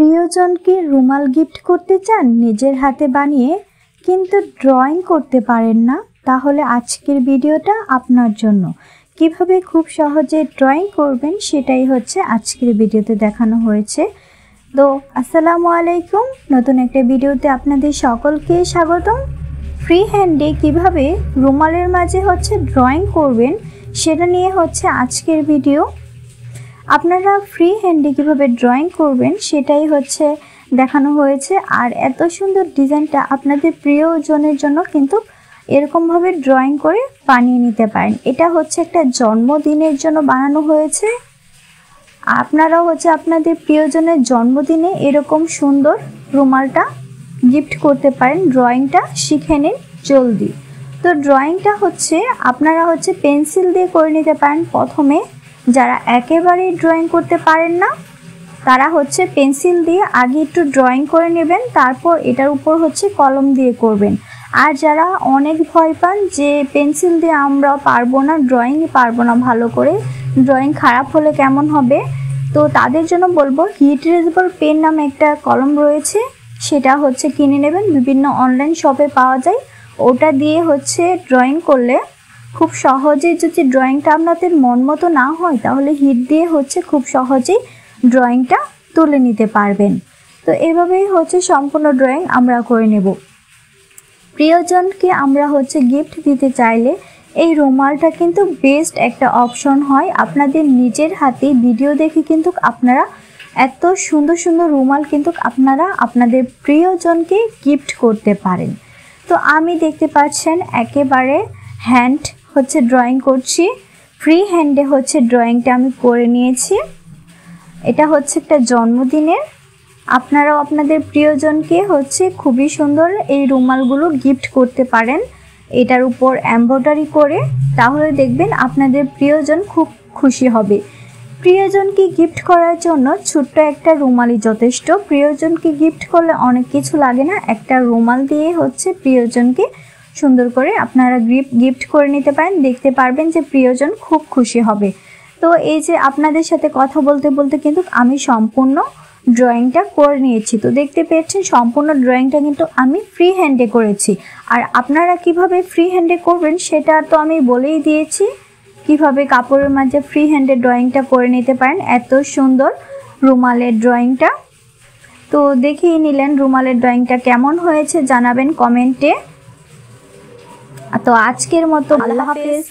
প্রিয়জনকে রুমাল গিফট করতে চান নিজের হাতে বানিয়ে, কিন্তু ড্রয়িং করতে পারেন না? তাহলে আজকের ভিডিওটা আপনার জন্য। কিভাবে খুব সহজে ড্রয়িং করবেন সেটাই হচ্ছে আজকের ভিডিওতে দেখানো হয়েছে। তো আসসালামু আলাইকুম, নতুন একটা ভিডিওতে আপনাদের সকলকে স্বাগতম। ফ্রি হ্যান্ডে কিভাবে রুমালের মাঝে হচ্ছে ড্রয়িং করবেন সেটা নিয়ে হচ্ছে আজকের ভিডিও। আপনারা ফ্রি হ্যান্ডে কীভাবে ড্রয়িং করবেন সেটাই হচ্ছে দেখানো হয়েছে। আর এত সুন্দর ডিজাইনটা আপনাদের প্রিয়জনের জন্য কিন্তু এরকমভাবে ড্রয়িং করে বানিয়ে নিতে পারেন। এটা হচ্ছে একটা জন্মদিনের জন্য বানানো হয়েছে। আপনারাও হচ্ছে আপনাদের প্রিয়জনের জন্মদিনে এরকম সুন্দর রুমালটা গিফট করতে পারেন। ড্রয়িংটা শিখে নিন জলদি। তো ড্রয়িংটা হচ্ছে আপনারা হচ্ছে পেন্সিল দিয়ে করে নিতে পারেন। প্রথমে যারা একেবারেই ড্রয়িং করতে পারেন না তারা হচ্ছে পেন্সিল দিয়ে আগে একটু ড্রয়িং করে নেবেন, তারপর এটার উপর হচ্ছে কলম দিয়ে করবেন। আর যারা অনেক ভয় পান যে পেন্সিল দিয়ে আমরা পারবো না, ড্রয়িংই পারবো না ভালো করে, ড্রয়িং খারাপ হলে কেমন হবে, তো তাদের জন্য বলবো হিট ইরেজেবল পেন নামে একটা কলম রয়েছে, সেটা হচ্ছে কিনে নেবেন। বিভিন্ন অনলাইন শপে পাওয়া যায়। ওটা দিয়ে হচ্ছে ড্রয়িং করলে খুব সহজেই, যদি ড্রয়িংটা আপনাদের মন মতো না হয় তাহলে হিট দিয়ে হচ্ছে খুব সহজেই ড্রয়িংটা তুলে নিতে পারবেন। তো এভাবেই হচ্ছে সম্পূর্ণ ড্রয়িং আমরা করে নেব। প্রিয়জনকে আমরা হচ্ছে গিফট দিতে চাইলে এই রুমালটা কিন্তু বেস্ট একটা অপশন হয়। আপনাদের নিজের হাতে ভিডিও দেখে কিন্তু আপনারা এত সুন্দর সুন্দর রুমাল কিন্তু আপনারা আপনাদের প্রিয়জনকে গিফট করতে পারেন। তো আমি দেখতে পাচ্ছেন একেবারে হ্যান্ড হচ্ছে ড্রয়িং করছি। ফ্রি হ্যান্ডে হচ্ছে ড্রয়িংটা আমি করে নিয়েছি। এটা হচ্ছে একটা জন্মদিনের। আপনারাও আপনাদের প্রিয়জনকে হচ্ছে খুবই সুন্দর এই রুমালগুলো গিফট করতে পারেন এটার উপর এমব্রয়ডারি করে, তাহলে দেখবেন আপনাদের প্রিয়জন খুব খুশি হবে। প্রিয়জনকে গিফট করার জন্য ছোট্ট একটা রুমালই যথেষ্ট। প্রিয়জনকে গিফট করলে অনেক কিছু লাগে না, একটা রুমাল দিয়ে হচ্ছে প্রিয়জনকে সুন্দর করে আপনারা গিফট করে নিতে পারেন। দেখতে পারবেন যে প্রিয়জন খুব খুশি হবে। তো এই যে আপনাদের সাথে কথা বলতে বলতে কিন্তু আমি সম্পূর্ণ ড্রয়িংটা করে নিয়েছি। তো দেখতে পেয়েছেন সম্পূর্ণ ড্রয়িংটা কিন্তু আমি ফ্রি হ্যান্ডে করেছি। আর আপনারা কিভাবে ফ্রি হ্যান্ডে করবেন সেটা তো আমি বলেই দিয়েছি, কিভাবে কাপড়ের মাঝে ফ্রি হ্যান্ডে ড্রয়িংটা করে নিতে পারেন এত সুন্দর রুমালের ড্রয়িংটা। তো দেখিয়ে নিলেন রুমালের ড্রয়িংটা কেমন হয়েছে জানাবেন কমেন্টে। তো আজকের মতো আল্লাহ হাফেজ।